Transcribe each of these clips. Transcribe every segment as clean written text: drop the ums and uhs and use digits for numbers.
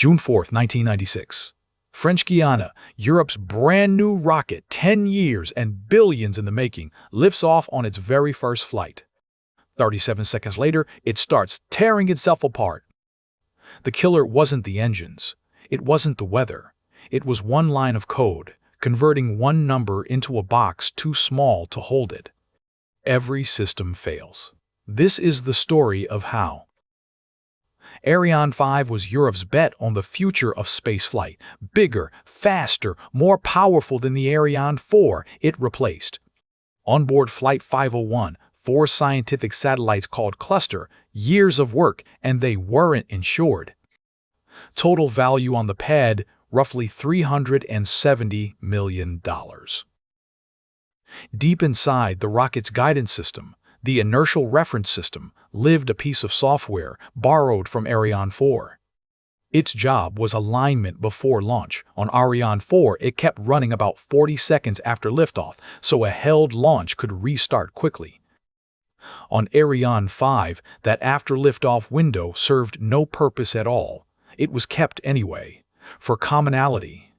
June 4, 1996. French Guiana, Europe's brand new rocket, 10 years and billions in the making, lifts off on its very first flight. 37 seconds later, it starts tearing itself apart. The killer wasn't the engines. It wasn't the weather. It was one line of code, converting one number into a box too small to hold it. Every system fails. This is the story of how. Ariane 5 was Europe's bet on the future of spaceflight. Bigger, faster, more powerful than the Ariane 4 it replaced. Onboard Flight 501, 4 scientific satellites called Cluster, years of work, and they weren't insured. Total value on the pad, roughly $370 million. Deep inside the rocket's guidance system, the inertial reference system, lived a piece of software borrowed from Ariane 4. Its job was alignment before launch. On Ariane 4, it kept running about 40 seconds after liftoff, so a held launch could restart quickly. On Ariane 5, that after liftoff window served no purpose at all. It was kept anyway, for commonality.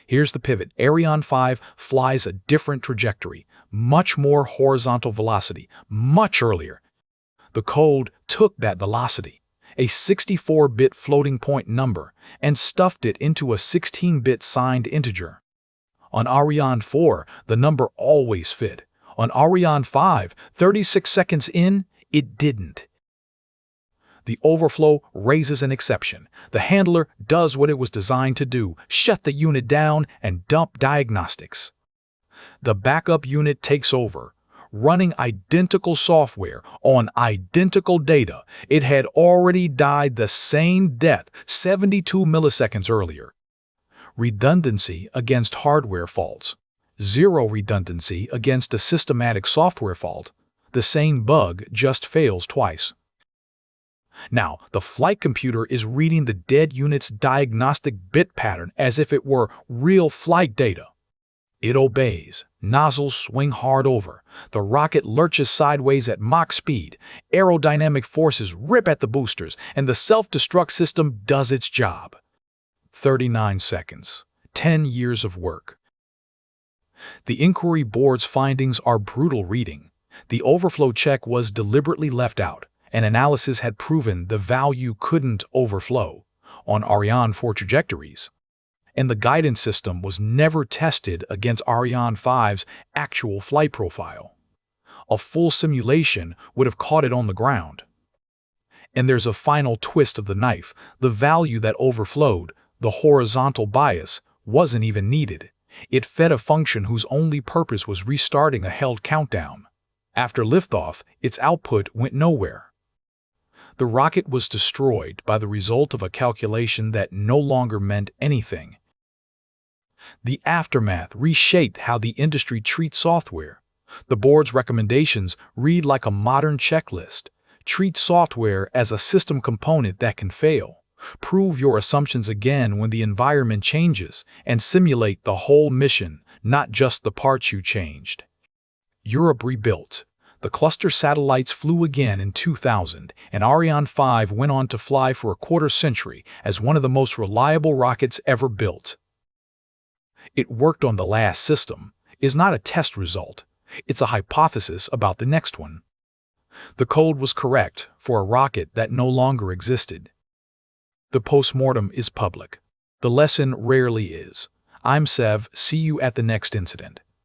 Here's the pivot. Ariane 5 flies a different trajectory, much more horizontal velocity, much earlier. The code took that velocity, a 64-bit floating point number, and stuffed it into a 16-bit signed integer. On Ariane 4, the number always fit. On Ariane 5, 36 seconds in, it didn't. The overflow raises an exception. The handler does what it was designed to do, shut the unit down and dump diagnostics. The backup unit takes over, running identical software on identical data. It had already died the same death 72 milliseconds earlier. Redundancy against hardware faults. Zero redundancy against a systematic software fault. The same bug just fails twice. Now, the flight computer is reading the dead unit's diagnostic bit pattern as if it were real flight data. It obeys. Nozzles swing hard over. The rocket lurches sideways at Mach speed. Aerodynamic forces rip at the boosters, and the self-destruct system does its job. 39 seconds. 10 years of work. The inquiry board's findings are brutal reading. The overflow check was deliberately left out. An analysis had proven the value couldn't overflow on Ariane 4 trajectories. And the guidance system was never tested against Ariane 5's actual flight profile. A full simulation would have caught it on the ground. And there's a final twist of the knife. The value that overflowed, the horizontal bias, wasn't even needed. It fed a function whose only purpose was restarting a held countdown. After liftoff, its output went nowhere. The rocket was destroyed by the result of a calculation that no longer meant anything. The aftermath reshaped how the industry treats software. The board's recommendations read like a modern checklist. Treat software as a system component that can fail. Prove your assumptions again when the environment changes, and simulate the whole mission, not just the parts you changed. Europe rebuilt. The cluster satellites flew again in 2000, and Ariane 5 went on to fly for a quarter century as one of the most reliable rockets ever built. It worked on the last system is not a test result. It's a hypothesis about the next one. The code was correct for a rocket that no longer existed. The postmortem is public. The lesson rarely is. I'm Sev. See you at the next incident.